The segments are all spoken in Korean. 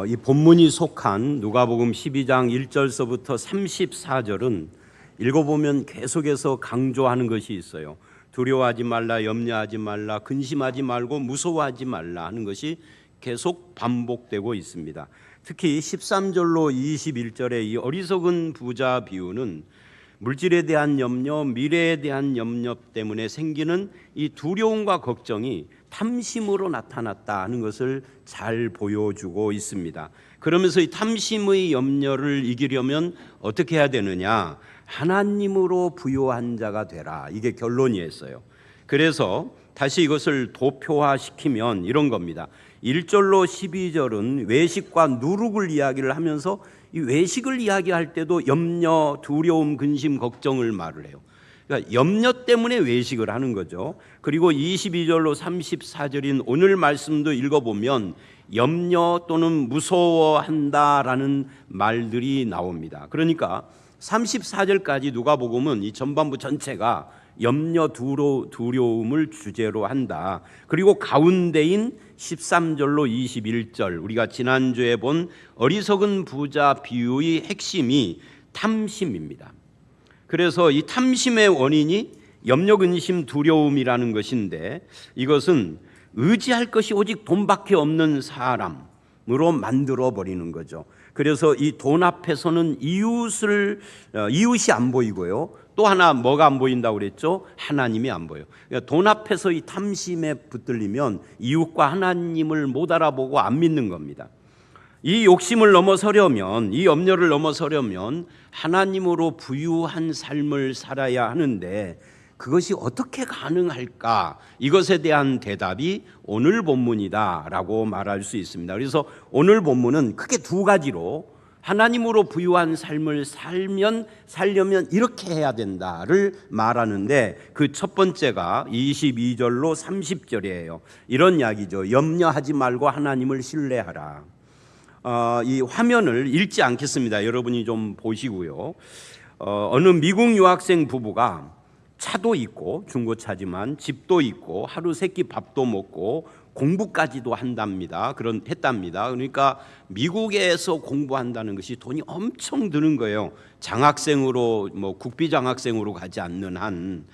이 본문이 속한 누가복음 12장 1절서부터 34절은 읽어보면 계속해서 강조하는 것이 있어요. 두려워하지 말라, 염려하지 말라, 근심하지 말고 무서워하지 말라 하는 것이 계속 반복되고 있습니다. 특히 13절로 21절의 이 어리석은 부자 비유는 물질에 대한 염려, 미래에 대한 염려 때문에 생기는 이 두려움과 걱정이 탐심으로 나타났다 하는 것을 잘 보여주고 있습니다. 그러면서 이 탐심의 염려를 이기려면 어떻게 해야 되느냐? 하나님으로 부요한 자가 되라. 이게 결론이었어요. 그래서 다시 이것을 도표화시키면 이런 겁니다. 1절로 12절은 외식과 누룩을 이야기를 하면서 이 외식을 이야기할 때도 염려, 두려움, 근심, 걱정을 말을 해요. 그러니까 염려 때문에 외식을 하는 거죠. 그리고 22절로 34절인 오늘 말씀도 읽어보면 염려 또는 무서워한다라는 말들이 나옵니다. 그러니까 34절까지 누가복음은 이 전반부 전체가 염려, 두려움을 주제로 한다. 그리고 가운데인 13절로 21절, 우리가 지난주에 본 어리석은 부자 비유의 핵심이 탐심입니다. 그래서 이 탐심의 원인이 염려, 근심, 두려움이라는 것인데, 이것은 의지할 것이 오직 돈밖에 없는 사람으로 만들어 버리는 거죠. 그래서 이 돈 앞에서는 이웃이 안 보이고요. 또 하나 뭐가 안 보인다고 그랬죠? 하나님이 안 보여요. 그러니까 돈 앞에서 이 탐심에 붙들리면 이웃과 하나님을 못 알아보고 안 믿는 겁니다. 이 욕심을 넘어서려면, 이 염려를 넘어서려면 하나님으로 부유한 삶을 살아야 하는데 그것이 어떻게 가능할까? 이것에 대한 대답이 오늘 본문이다라고 말할 수 있습니다. 그래서 오늘 본문은 크게 두 가지로 하나님으로 부유한 삶을 살려면 이렇게 해야 된다를 말하는데, 그 첫 번째가 22절로 30절이에요. 이런 이야기죠. 염려하지 말고 하나님을 신뢰하라. 이 화면을 읽지 않겠습니다. 여러분이 좀 보시고요. 어느 미국 유학생 부부가 차도 있고, 중고차지만 집도 있고, 하루 세끼 밥도 먹고 공부까지도 한답니다. 했답니다. 그러니까 미국에서 공부한다는 것이 돈이 엄청 드는 거예요. 장학생으로, 국비 장학생으로 가지 않는 한.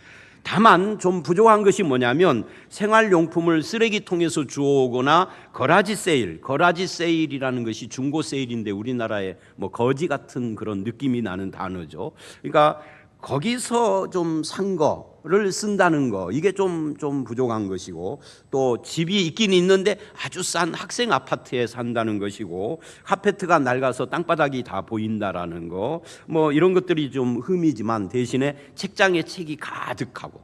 다만 좀 부족한 것이 뭐냐면 생활용품을 쓰레기통에서 주워오거나 거라지 세일이라는 것이 중고 세일인데 우리나라에 거지 같은 그런 느낌이 나는 단어죠. 그러니까 거기서 좀 산 거를 쓴다는 거, 이게 좀 부족한 것이고, 또 집이 있긴 있는데 아주 싼 학생 아파트에 산다는 것이고, 카페트가 낡아서 땅바닥이 다 보인다라는 거, 이런 것들이 좀 흠이지만 대신에 책장에 책이 가득하고,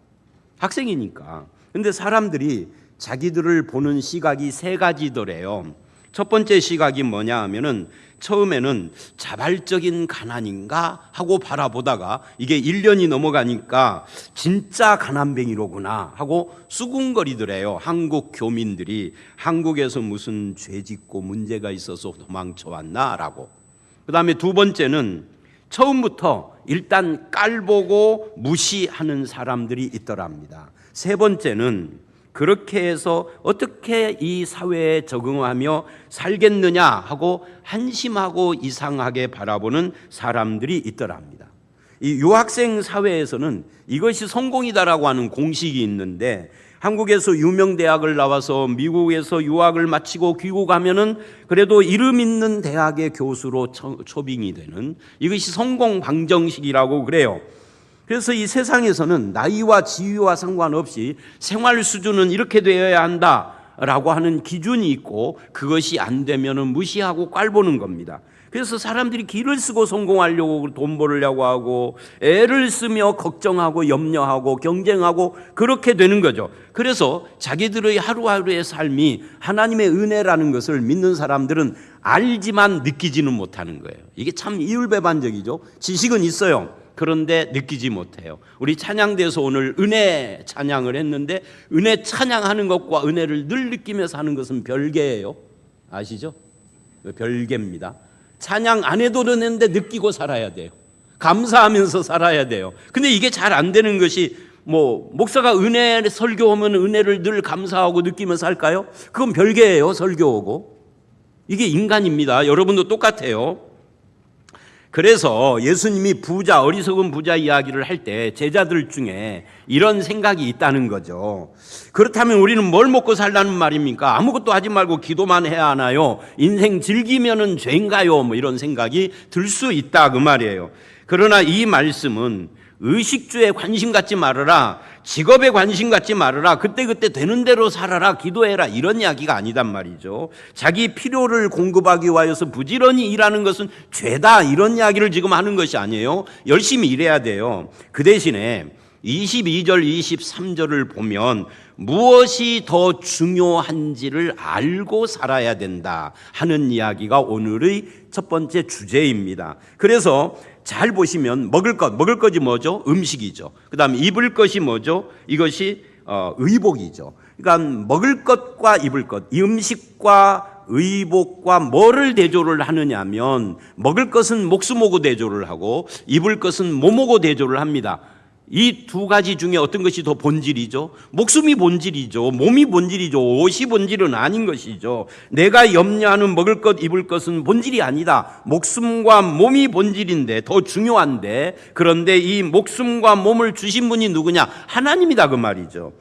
학생이니까. 근데 사람들이 자기들을 보는 시각이 세 가지더래요. 첫 번째 시각이 뭐냐 하면은 처음에는 자발적인 가난인가 하고 바라보다가 이게 1년이 넘어가니까 진짜 가난뱅이로구나 하고 수군거리더래요. 한국 교민들이 한국에서 무슨 죄 짓고 문제가 있어서 도망쳐 왔나라고. 그 다음에 두 번째는 처음부터 일단 깔보고 무시하는 사람들이 있더랍니다. 세 번째는 그렇게 해서 어떻게 이 사회에 적응하며 살겠느냐 하고 한심하고 이상하게 바라보는 사람들이 있더랍니다. 이 유학생 사회에서는 이것이 성공이다라고 하는 공식이 있는데, 한국에서 유명 대학을 나와서 미국에서 유학을 마치고 귀국하면은 그래도 이름 있는 대학의 교수로 초빙이 되는, 이것이 성공 방정식이라고 그래요. 그래서 이 세상에서는 나이와 지위와 상관없이 생활 수준은 이렇게 되어야 한다라고 하는 기준이 있고, 그것이 안 되면은 무시하고 깔보는 겁니다. 그래서 사람들이 기를 쓰고 성공하려고 돈 벌려고 하고 애를 쓰며 걱정하고 염려하고 경쟁하고 그렇게 되는 거죠. 그래서 자기들의 하루하루의 삶이 하나님의 은혜라는 것을 믿는 사람들은 알지만 느끼지는 못하는 거예요. 이게 참 이율배반적이죠. 지식은 있어요. 그런데 느끼지 못해요. 우리 찬양대에서 오늘 은혜 찬양을 했는데, 은혜 찬양하는 것과 은혜를 늘 느끼며 사는 것은 별개예요. 아시죠? 별개입니다. 찬양 안 해도 되는데 느끼고 살아야 돼요. 감사하면서 살아야 돼요. 근데 이게 잘 안 되는 것이, 목사가 은혜 설교하면 은혜를 늘 감사하고 느끼면서 할까요? 그건 별개예요. 설교하고. 이게 인간입니다. 여러분도 똑같아요. 그래서 예수님이 부자, 어리석은 부자 이야기를 할 때 제자들 중에 이런 생각이 있다는 거죠. 그렇다면 우리는 뭘 먹고 살라는 말입니까? 아무것도 하지 말고 기도만 해야 하나요? 인생 즐기면은 죄인가요? 뭐 이런 생각이 들 수 있다 그 말이에요. 그러나 이 말씀은 의식주에 관심 갖지 말아라, 직업에 관심 갖지 말아라, 그때그때 되는 대로 살아라, 기도해라, 이런 이야기가 아니단 말이죠. 자기 필요를 공급하기 위하여서 부지런히 일하는 것은 죄다, 이런 이야기를 지금 하는 것이 아니에요. 열심히 일해야 돼요. 그 대신에 22절 23절을 보면 무엇이 더 중요한지를 알고 살아야 된다 하는 이야기가 오늘의 첫 번째 주제입니다. 그래서 잘 보시면 먹을 것이 뭐죠? 음식이죠. 그 다음에 입을 것이 뭐죠? 이것이 의복이죠. 그러니까 먹을 것과 입을 것, 이 음식과 의복과 뭐를 대조를 하느냐 하면 먹을 것은 목수모고 대조를 하고 입을 것은 모모고 대조를 합니다. 이 두 가지 중에 어떤 것이 더 본질이죠? 목숨이 본질이죠. 몸이 본질이죠. 옷이 본질은 아닌 것이죠. 내가 염려하는 먹을 것, 입을 것은 본질이 아니다. 목숨과 몸이 본질인데, 더 중요한데, 그런데 이 목숨과 몸을 주신 분이 누구냐? 하나님이다 그 말이죠.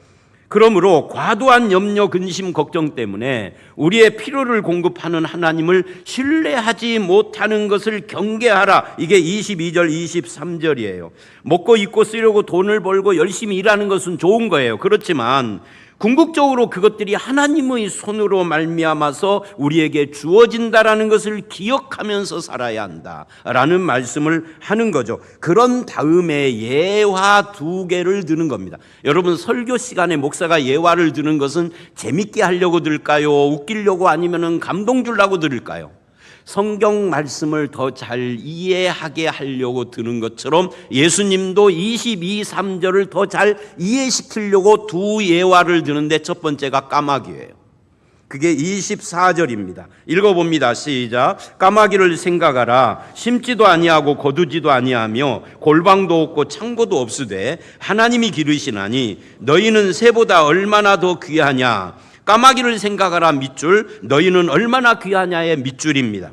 그러므로 과도한 염려, 근심, 걱정 때문에 우리의 필요를 공급하는 하나님을 신뢰하지 못하는 것을 경계하라. 이게 22절, 23절이에요. 먹고 입고 쓰려고 돈을 벌고 열심히 일하는 것은 좋은 거예요. 그렇지만 궁극적으로 그것들이 하나님의 손으로 말미암아서 우리에게 주어진다라는 것을 기억하면서 살아야 한다라는 말씀을 하는 거죠. 그런 다음에 예화 2개를 드는 겁니다. 여러분, 설교 시간에 목사가 예화를 드는 것은 재밌게 하려고 들을까요? 웃기려고, 아니면 감동 주려고 들을까요? 성경 말씀을 더 잘 이해하게 하려고 드는 것처럼 예수님도 22, 3절을 더 잘 이해시키려고 두 예화를 드는데 첫 번째가 까마귀예요. 그게 24절입니다. 읽어봅니다. 시작. 까마귀를 생각하라. 심지도 아니하고 거두지도 아니하며 골방도 없고 창고도 없으되 하나님이 기르시나니 너희는 새보다 얼마나 더 귀하냐. 까마귀를 생각하라 밑줄, 너희는 얼마나 귀하냐의 밑줄입니다.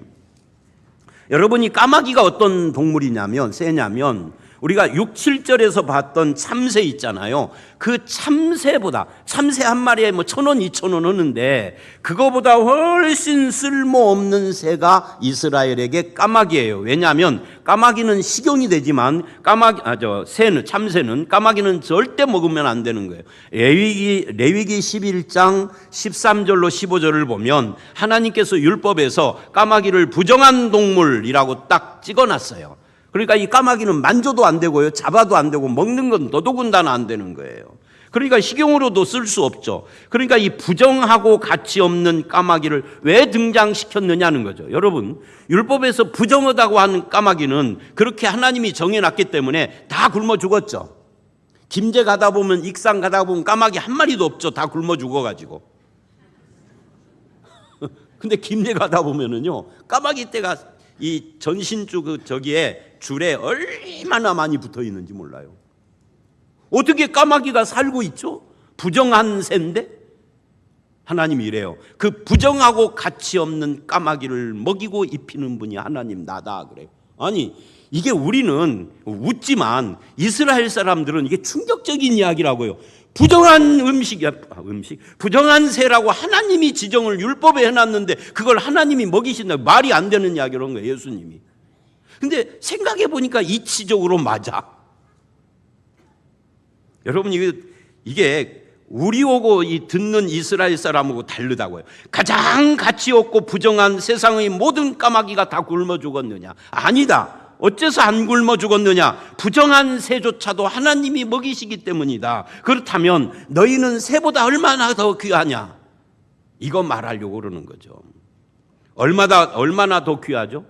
여러분이 까마귀가 어떤 동물이냐면, 새냐면 우리가 6, 7절에서 봤던 참새 있잖아요. 그 참새보다, 참새 한 마리에 뭐 1,000원, 2,000원 하는데 그거보다 훨씬 쓸모없는 새가 이스라엘에게 까마귀예요. 왜냐하면 까마귀는 식용이 되지만 참새는, 까마귀는 절대 먹으면 안 되는 거예요. 레위기 11장 13절로 15절을 보면 하나님께서 율법에서 까마귀를 부정한 동물이라고 딱 찍어놨어요. 그러니까 이 까마귀는 만져도 안 되고요, 잡아도 안 되고, 먹는 건 더더군다나 안 되는 거예요. 그러니까 식용으로도 쓸 수 없죠. 그러니까 이 부정하고 가치 없는 까마귀를 왜 등장시켰느냐는 거죠. 여러분, 율법에서 부정하다고 하는 까마귀는 그렇게 하나님이 정해놨기 때문에 다 굶어 죽었죠. 김제 가다 보면, 익산 가다 보면 까마귀 한 마리도 없죠. 다 굶어 죽어가지고. 근데 김제 가다 보면은요, 까마귀 떼가 이 전신줄 저기에 줄에 얼마나 많이 붙어 있는지 몰라요. 어떻게 까마귀가 살고 있죠? 부정한 새인데? 하나님이 이래요. 그 부정하고 가치 없는 까마귀를 먹이고 입히는 분이 하나님 나다 그래요. 아니, 이게 우리는 웃지만 이스라엘 사람들은 이게 충격적인 이야기라고요. 부정한 부정한 새라고 하나님이 지정을 율법에 해놨는데 그걸 하나님이 먹이신다. 말이 안 되는 이야기를 한 거예요, 예수님이. 근데 생각해 보니까 이치적으로 맞아. 여러분, 이게 우리하고 이 듣는 이스라엘 사람하고 다르다고요. 가장 가치 없고 부정한 세상의 모든 까마귀가 다 굶어 죽었느냐? 아니다. 어째서 안 굶어 죽었느냐? 부정한 새조차도 하나님이 먹이시기 때문이다. 그렇다면 너희는 새보다 얼마나 더 귀하냐? 이거 말하려고 그러는 거죠. 얼마나 더 귀하죠?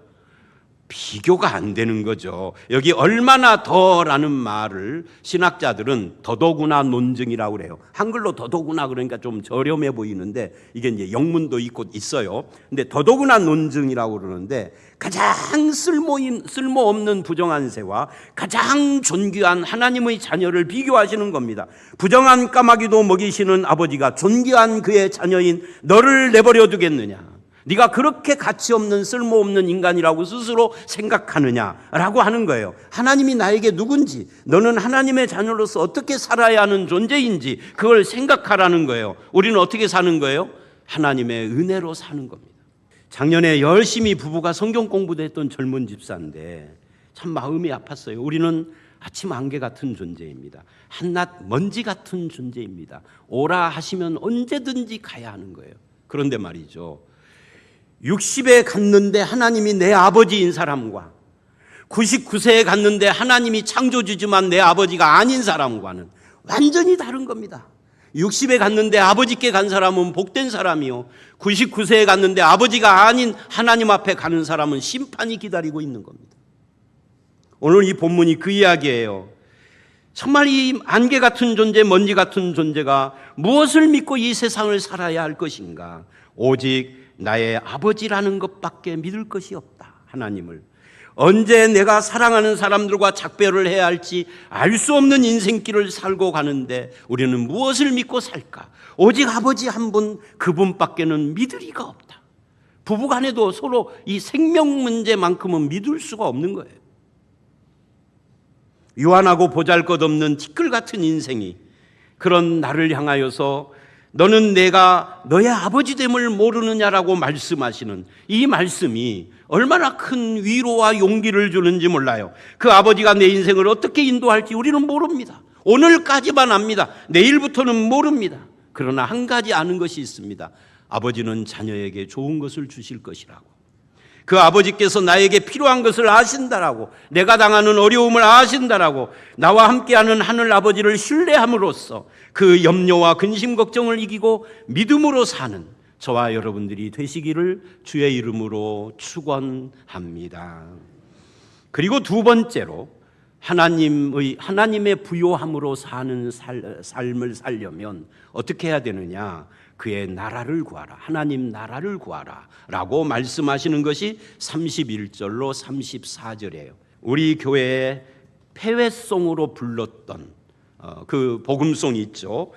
비교가 안 되는 거죠. 여기 얼마나 더라는 말을 신학자들은 더더구나 논증이라고 그래요. 한글로 더더구나 그러니까 좀 저렴해 보이는데 이게 이제 영문도 있어요. 근데 더더구나 논증이라고 그러는데 가장 쓸모없는 부정한 새와 가장 존귀한 하나님의 자녀를 비교하시는 겁니다. 부정한 까마귀도 먹이시는 아버지가 존귀한 그의 자녀인 너를 내버려 두겠느냐? 네가 그렇게 가치 없는 쓸모없는 인간이라고 스스로 생각하느냐라고 하는 거예요. 하나님이 나에게 누군지, 너는 하나님의 자녀로서 어떻게 살아야 하는 존재인지 그걸 생각하라는 거예요. 우리는 어떻게 사는 거예요? 하나님의 은혜로 사는 겁니다. 작년에 열심히 부부가 성경 공부도 했던 젊은 집사인데 참 마음이 아팠어요. 우리는 아침 안개 같은 존재입니다. 한낮 먼지 같은 존재입니다. 오라 하시면 언제든지 가야 하는 거예요. 그런데 말이죠, 60에 갔는데 하나님이 내 아버지인 사람과 99세에 갔는데 하나님이 창조주지만 내 아버지가 아닌 사람과는 완전히 다른 겁니다. 60에 갔는데 아버지께 간 사람은 복된 사람이요, 99세에 갔는데 아버지가 아닌 하나님 앞에 가는 사람은 심판이 기다리고 있는 겁니다. 오늘 이 본문이 그 이야기예요. 정말 이 안개 같은 존재, 먼지 같은 존재가 무엇을 믿고 이 세상을 살아야 할 것인가? 오직 나의 아버지라는 것밖에 믿을 것이 없다. 하나님을 언제 내가 사랑하는 사람들과 작별을 해야 할지 알 수 없는 인생길을 살고 가는데 우리는 무엇을 믿고 살까? 오직 아버지 한 분, 그분밖에는 믿을 리가 없다. 부부간에도 서로 이 생명 문제만큼은 믿을 수가 없는 거예요. 유한하고 보잘것없는 티끌 같은 인생이 그런 나를 향하여서 너는 내가 너의 아버지됨을 모르느냐라고 말씀하시는 이 말씀이 얼마나 큰 위로와 용기를 주는지 몰라요. 그 아버지가 내 인생을 어떻게 인도할지 우리는 모릅니다. 오늘까지만 압니다. 내일부터는 모릅니다. 그러나 한 가지 아는 것이 있습니다. 아버지는 자녀에게 좋은 것을 주실 것이라고. 그 아버지께서 나에게 필요한 것을 아신다라고, 내가 당하는 어려움을 아신다라고, 나와 함께하는 하늘 아버지를 신뢰함으로써 그 염려와 근심 걱정을 이기고 믿음으로 사는 저와 여러분들이 되시기를 주의 이름으로 축원합니다. 그리고 두 번째로 하나님의 부요함으로 사는 삶을 살려면 어떻게 해야 되느냐? 그의 나라를 구하라. 하나님 나라를 구하라 라고 말씀하시는 것이 31절로 34절이에요. 우리 교회에 폐회송으로 불렀던 그 복음송이 있죠.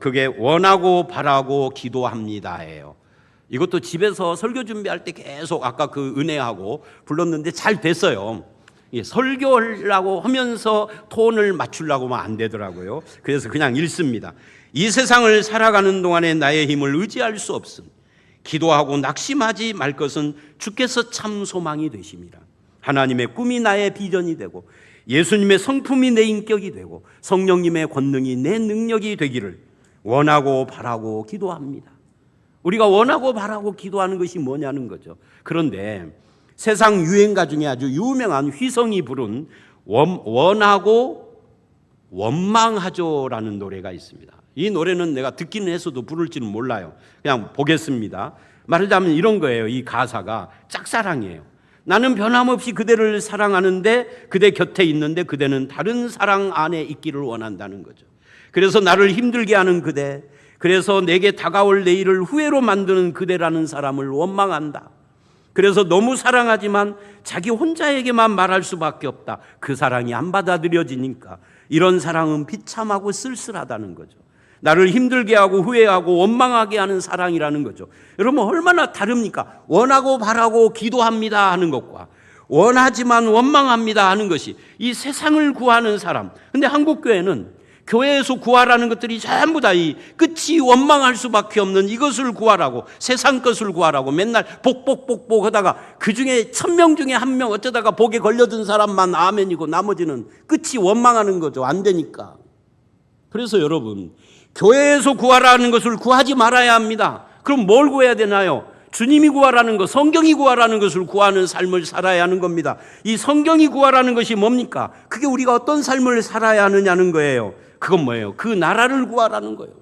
그게 원하고 바라고 기도합니다예요. 이것도 집에서 설교 준비할 때 계속 아까 그 은혜하고 불렀는데 잘 됐어요. 설교하려고 하면서 톤을 맞추려고 하면 안 되더라고요. 그래서 그냥 읽습니다. 이 세상을 살아가는 동안에 나의 힘을 의지할 수 없음. 기도하고 낙심하지 말 것은 주께서 참 소망이 되심이라. 하나님의 꿈이 나의 비전이 되고 예수님의 성품이 내 인격이 되고 성령님의 권능이 내 능력이 되기를 원하고 바라고 기도합니다. 우리가 원하고 바라고 기도하는 것이 뭐냐는 거죠. 그런데 세상 유행가 중에 아주 유명한 휘성이 부른 원하고 원망하죠라는 노래가 있습니다. 이 노래는 내가 듣기는 해서도 부를지는 몰라요. 그냥 보겠습니다. 말하자면 이런 거예요. 이 가사가 짝사랑이에요. 나는 변함없이 그대를 사랑하는데 그대 곁에 있는데 그대는 다른 사랑 안에 있기를 원한다는 거죠. 그래서 나를 힘들게 하는 그대, 그래서 내게 다가올 내일을 후회로 만드는 그대라는 사람을 원망한다. 그래서 너무 사랑하지만 자기 혼자에게만 말할 수밖에 없다. 그 사랑이 안 받아들여지니까 이런 사랑은 비참하고 쓸쓸하다는 거죠. 나를 힘들게 하고 후회하고 원망하게 하는 사랑이라는 거죠. 여러분 얼마나 다릅니까? 원하고 바라고 기도합니다 하는 것과 원하지만 원망합니다 하는 것이 이 세상을 구하는 사람. 근데 한국교회는 교회에서 구하라는 것들이 전부 다 이 끝이 원망할 수밖에 없는 이것을 구하라고, 세상 것을 구하라고 맨날 복복 하다가 그 중에 1000명 중에 1명 어쩌다가 복에 걸려든 사람만 아멘이고 나머지는 끝이 원망하는 거죠. 안 되니까. 그래서 여러분 교회에서 구하라는 것을 구하지 말아야 합니다. 그럼 뭘 구해야 되나요? 주님이 구하라는 것, 성경이 구하라는 것을 구하는 삶을 살아야 하는 겁니다. 이 성경이 구하라는 것이 뭡니까? 그게 우리가 어떤 삶을 살아야 하느냐는 거예요. 그건 뭐예요? 그 나라를 구하라는 거예요.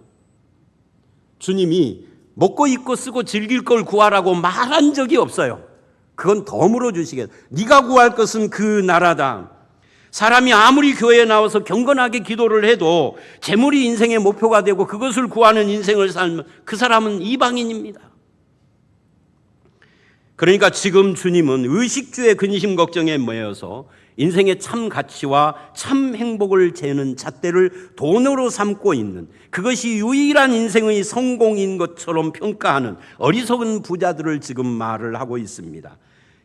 주님이 먹고 입고 쓰고 즐길 걸 구하라고 말한 적이 없어요. 그건 덤으로 주시겠다. 네가 구할 것은 그 나라다. 사람이 아무리 교회에 나와서 경건하게 기도를 해도 재물이 인생의 목표가 되고 그것을 구하는 인생을 살면 그 사람은 이방인입니다. 그러니까 지금 주님은 의식주의 근심 걱정에 모여서 인생의 참 가치와 참 행복을 재는 잣대를 돈으로 삼고 있는, 그것이 유일한 인생의 성공인 것처럼 평가하는 어리석은 부자들을 지금 말을 하고 있습니다.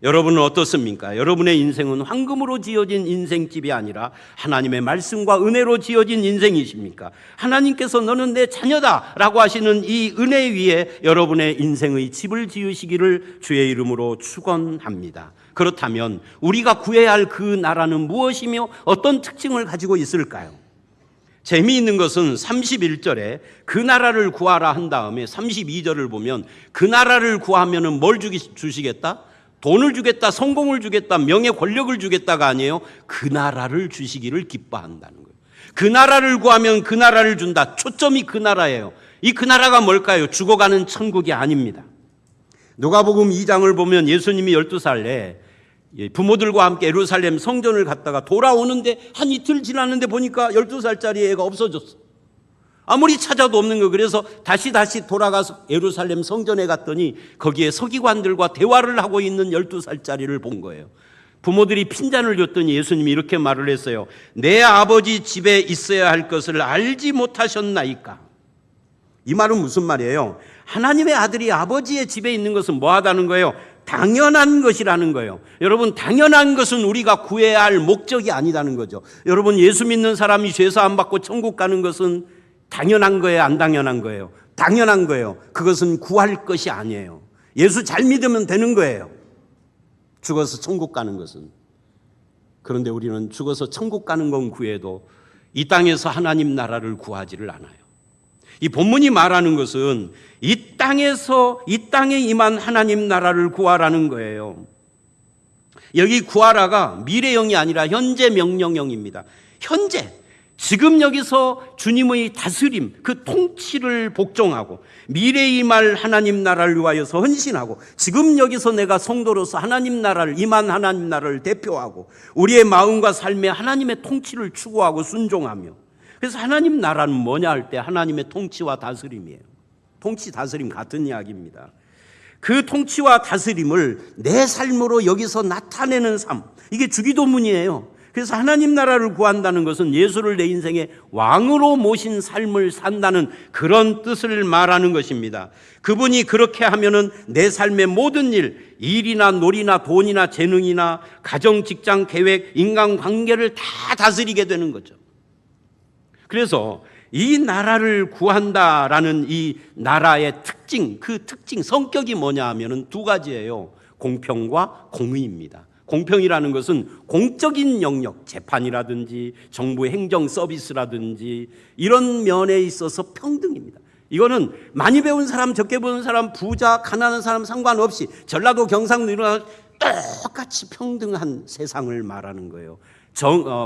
여러분은 어떻습니까? 여러분의 인생은 황금으로 지어진 인생집이 아니라 하나님의 말씀과 은혜로 지어진 인생이십니까? 하나님께서 너는 내 자녀다 라고 하시는 이 은혜 위에 여러분의 인생의 집을 지으시기를 주의 이름으로 축원합니다. 그렇다면 우리가 구해야 할 그 나라는 무엇이며 어떤 특징을 가지고 있을까요? 재미있는 것은 31절에 그 나라를 구하라 한 다음에 32절을 보면 그 나라를 구하면 뭘 주시겠다? 돈을 주겠다, 성공을 주겠다, 명예 권력을 주겠다가 아니에요. 그 나라를 주시기를 기뻐한다는 거예요. 그 나라를 구하면 그 나라를 준다. 초점이 그 나라예요. 이 그 나라가 뭘까요? 죽어가는 천국이 아닙니다. 누가복음 2장을 보면 예수님이 12살에 부모들과 함께 예루살렘 성전을 갔다가 돌아오는데 한 이틀 지났는데 보니까 12살짜리 애가 없어졌어. 아무리 찾아도 없는 거. 그래서 다시 돌아가서 예루살렘 성전에 갔더니 거기에 서기관들과 대화를 하고 있는 12살짜리를 본 거예요. 부모들이 핀잔을 줬더니 예수님이 이렇게 말을 했어요. 내 아버지 집에 있어야 할 것을 알지 못하셨나이까? 이 말은 무슨 말이에요? 하나님의 아들이 아버지의 집에 있는 것은 뭐하다는 거예요? 당연한 것이라는 거예요. 여러분, 당연한 것은 우리가 구해야 할 목적이 아니다는 거죠. 여러분, 예수 믿는 사람이 죄사함 받고 천국 가는 것은 당연한 거예요? 안 당연한 거예요? 당연한 거예요. 그것은 구할 것이 아니에요. 예수 잘 믿으면 되는 거예요. 죽어서 천국 가는 것은. 그런데 우리는 죽어서 천국 가는 건 구해도 이 땅에서 하나님 나라를 구하지를 않아요. 이 본문이 말하는 것은 이 땅에 임한 하나님 나라를 구하라는 거예요. 여기 구하라가 미래형이 아니라 현재 명령형입니다. 현재, 지금 여기서 주님의 다스림, 그 통치를 복종하고 미래에 임할 하나님 나라를 위하여서 헌신하고 지금 여기서 내가 성도로서 하나님 나라를, 임한 하나님 나라를 대표하고 우리의 마음과 삶에 하나님의 통치를 추구하고 순종하며, 그래서 하나님 나라는 뭐냐 할 때 하나님의 통치와 다스림이에요. 통치, 다스림 같은 이야기입니다. 그 통치와 다스림을 내 삶으로 여기서 나타내는 삶, 이게 주기도문이에요. 그래서 하나님 나라를 구한다는 것은 예수를 내 인생의 왕으로 모신 삶을 산다는 그런 뜻을 말하는 것입니다. 그분이 그렇게 하면은 내 삶의 모든 일이나 놀이나 돈이나 재능이나 가정, 직장, 계획, 인간관계를 다 다스리게 되는 거죠. 그래서 이 나라를 구한다라는 이 나라의 특징, 그 특징, 성격이 뭐냐 하면은 두 가지예요. 공평과 공의입니다. 공평이라는 것은 공적인 영역, 재판이라든지 정부 행정 서비스라든지 이런 면에 있어서 평등입니다. 이거는 많이 배운 사람, 적게 배운 사람, 부자, 가난한 사람 상관없이 전라도, 경상도 이런 똑같이 평등한 세상을 말하는 거예요.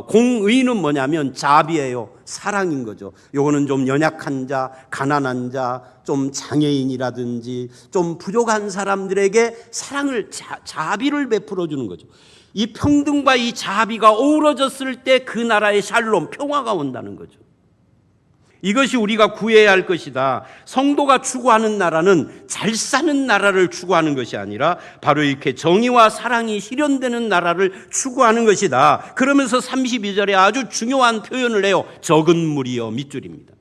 공의는 뭐냐면 자비예요. 사랑인 거죠. 요거는 좀 연약한 자, 가난한 자, 좀 장애인이라든지 좀 부족한 사람들에게 사랑을, 자비를 베풀어 주는 거죠. 이 평등과 이 자비가 어우러졌을 때 그 나라의 샬롬, 평화가 온다는 거죠. 이것이 우리가 구해야 할 것이다. 성도가 추구하는 나라는 잘 사는 나라를 추구하는 것이 아니라 바로 이렇게 정의와 사랑이 실현되는 나라를 추구하는 것이다. 그러면서 32절에 아주 중요한 표현을 해요. 적은 무리여 밑줄입니다.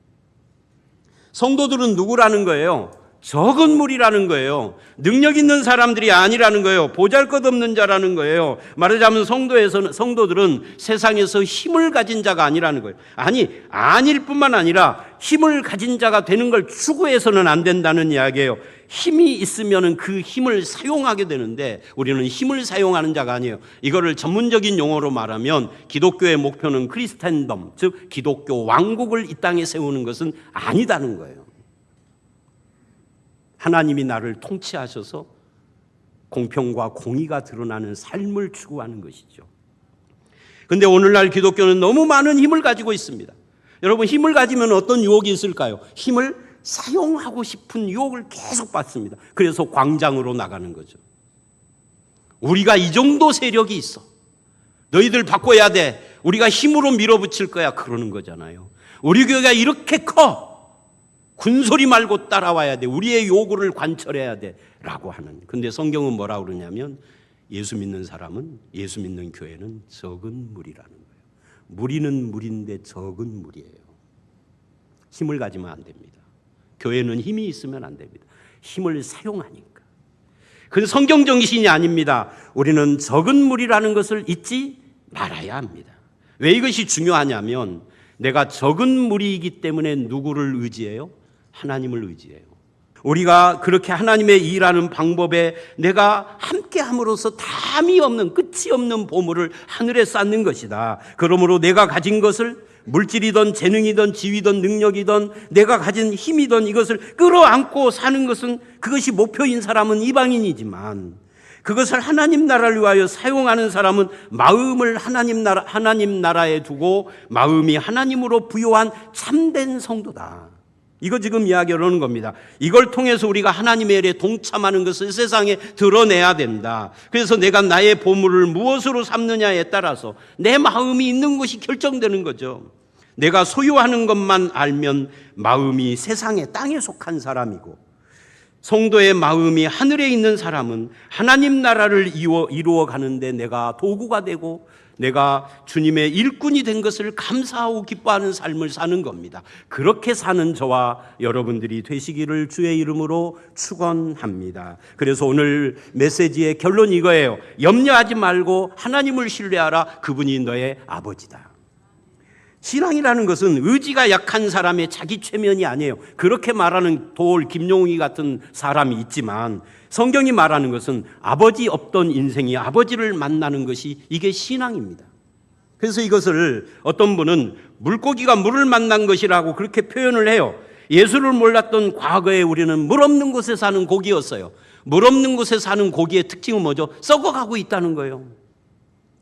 성도들은 누구라는 거예요? 적은 무리라는 거예요. 능력 있는 사람들이 아니라는 거예요. 보잘것없는 자라는 거예요. 말하자면 성도들은 세상에서 힘을 가진 자가 아니라는 거예요. 아닐 뿐만 아니라 힘을 가진 자가 되는 걸 추구해서는 안 된다는 이야기예요. 힘이 있으면 그 힘을 사용하게 되는데 우리는 힘을 사용하는 자가 아니에요. 이거를 전문적인 용어로 말하면 기독교의 목표는 크리스텐덤, 즉 기독교 왕국을 이 땅에 세우는 것은 아니다는 거예요. 하나님이 나를 통치하셔서 공평과 공의가 드러나는 삶을 추구하는 것이죠. 그런데 오늘날 기독교는 너무 많은 힘을 가지고 있습니다. 여러분, 힘을 가지면 어떤 유혹이 있을까요? 힘을 사용하고 싶은 유혹을 계속 받습니다. 그래서 광장으로 나가는 거죠. 우리가 이 정도 세력이 있어. 너희들 바꿔야 돼. 우리가 힘으로 밀어붙일 거야. 그러는 거잖아요. 우리 교회가 이렇게 커. 군소리 말고 따라와야 돼. 우리의 요구를 관철해야 돼. 라고 하는. 근데 성경은 뭐라고 그러냐면 예수 믿는 사람은, 예수 믿는 교회는 적은 무리라는 거예요. 무리는 무리인데 적은 무리예요. 힘을 가지면 안 됩니다. 교회는 힘이 있으면 안 됩니다. 힘을 사용하니까. 그건 성경 정신이 아닙니다. 우리는 적은 무리라는 것을 잊지 말아야 합니다. 왜 이것이 중요하냐면 내가 적은 무리이기 때문에 누구를 의지해요? 하나님을 의지해요. 우리가 그렇게 하나님의 일하는 방법에 내가 함께함으로써 담이 없는, 끝이 없는 보물을 하늘에 쌓는 것이다. 그러므로 내가 가진 것을, 물질이든 재능이든 지위든 능력이든 내가 가진 힘이든 이것을 끌어안고 사는 것은, 그것이 목표인 사람은 이방인이지만 그것을 하나님 나라를 위하여 사용하는 사람은 마음을 하나님 나라에 두고 마음이 하나님으로 부요한 참된 성도다. 이거 지금 이야기를 하는 겁니다. 이걸 통해서 우리가 하나님의 일에 동참하는 것을 세상에 드러내야 된다. 그래서 내가 나의 보물을 무엇으로 삼느냐에 따라서 내 마음이 있는 것이 결정되는 거죠. 내가 소유하는 것만 알면 마음이 세상에, 땅에 속한 사람이고, 성도의 마음이 하늘에 있는 사람은 하나님 나라를 이루어 가는데 내가 도구가 되고 내가 주님의 일꾼이 된 것을 감사하고 기뻐하는 삶을 사는 겁니다. 그렇게 사는 저와 여러분들이 되시기를 주의 이름으로 축원합니다. 그래서 오늘 메시지의 결론이 이거예요. 염려하지 말고 하나님을 신뢰하라. 그분이 너의 아버지다. 신앙이라는 것은 의지가 약한 사람의 자기 최면이 아니에요. 그렇게 말하는 도올 김용희 같은 사람이 있지만 성경이 말하는 것은 아버지 없던 인생이 아버지를 만나는 것이, 이게 신앙입니다. 그래서 이것을 어떤 분은 물고기가 물을 만난 것이라고 그렇게 표현을 해요. 예수를 몰랐던 과거에 우리는 물 없는 곳에 사는 고기였어요. 물 없는 곳에 사는 고기의 특징은 뭐죠? 썩어가고 있다는 거예요.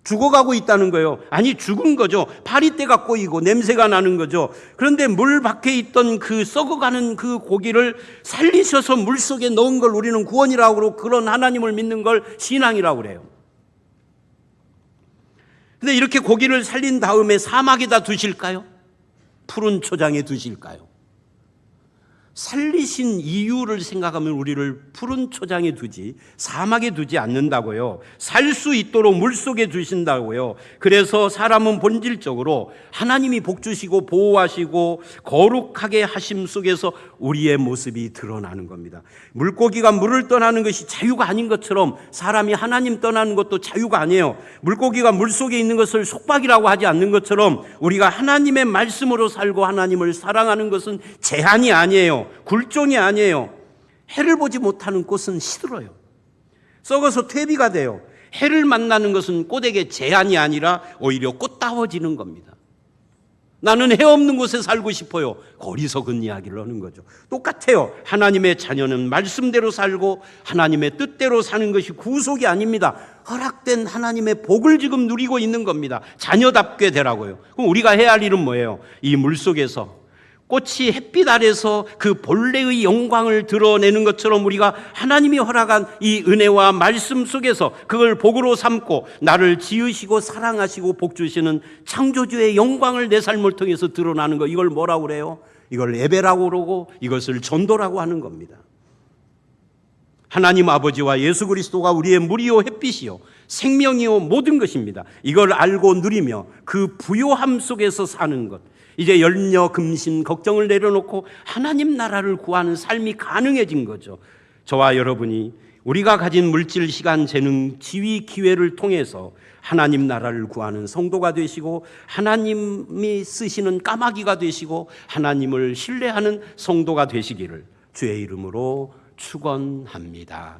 죽어가고 있다는 거예요. 아니, 죽은 거죠. 파리떼가 꼬이고 냄새가 나는 거죠. 그런데 물 밖에 있던 그 썩어가는 그 고기를 살리셔서 물속에 넣은 걸 우리는 구원이라고 그러고, 그런 하나님을 믿는 걸 신앙이라고 그래요. 근데 이렇게 고기를 살린 다음에 사막에다 두실까요? 푸른 초장에 두실까요? 살리신 이유를 생각하면 우리를 푸른 초장에 두지 사막에 두지 않는다고요. 살 수 있도록 물속에 두신다고요. 그래서 사람은 본질적으로 하나님이 복주시고 보호하시고 거룩하게 하심 속에서 우리의 모습이 드러나는 겁니다. 물고기가 물을 떠나는 것이 자유가 아닌 것처럼 사람이 하나님 떠나는 것도 자유가 아니에요. 물고기가 물속에 있는 것을 속박이라고 하지 않는 것처럼 우리가 하나님의 말씀으로 살고 하나님을 사랑하는 것은 제한이 아니에요. 굴종이 아니에요. 해를 보지 못하는 꽃은 시들어요. 썩어서 퇴비가 돼요. 해를 만나는 것은 꽃에게 제한이 아니라 오히려 꽃다워지는 겁니다. 나는 해 없는 곳에 살고 싶어요. 거리석은 이야기를 하는 거죠. 똑같아요. 하나님의 자녀는 말씀대로 살고 하나님의 뜻대로 사는 것이 구속이 아닙니다. 허락된 하나님의 복을 지금 누리고 있는 겁니다. 자녀답게 되라고요. 그럼 우리가 해야 할 일은 뭐예요? 이 물속에서 꽃이 햇빛 아래서 그 본래의 영광을 드러내는 것처럼 우리가 하나님이 허락한 이 은혜와 말씀 속에서 그걸 복으로 삼고 나를 지으시고 사랑하시고 복주시는 창조주의 영광을 내 삶을 통해서 드러나는 거, 이걸 뭐라고 그래요? 이걸 예배라고 그러고 이것을 전도라고 하는 겁니다. 하나님 아버지와 예수 그리스도가 우리의 물이요 햇빛이요 생명이요 모든 것입니다. 이걸 알고 누리며 그 부요함 속에서 사는 것, 이제 염려, 금신, 걱정을 내려놓고 하나님 나라를 구하는 삶이 가능해진 거죠. 저와 여러분이 우리가 가진 물질, 시간, 재능, 지위, 기회를 통해서 하나님 나라를 구하는 성도가 되시고 하나님이 쓰시는 까마귀가 되시고 하나님을 신뢰하는 성도가 되시기를 주의 이름으로 축원합니다.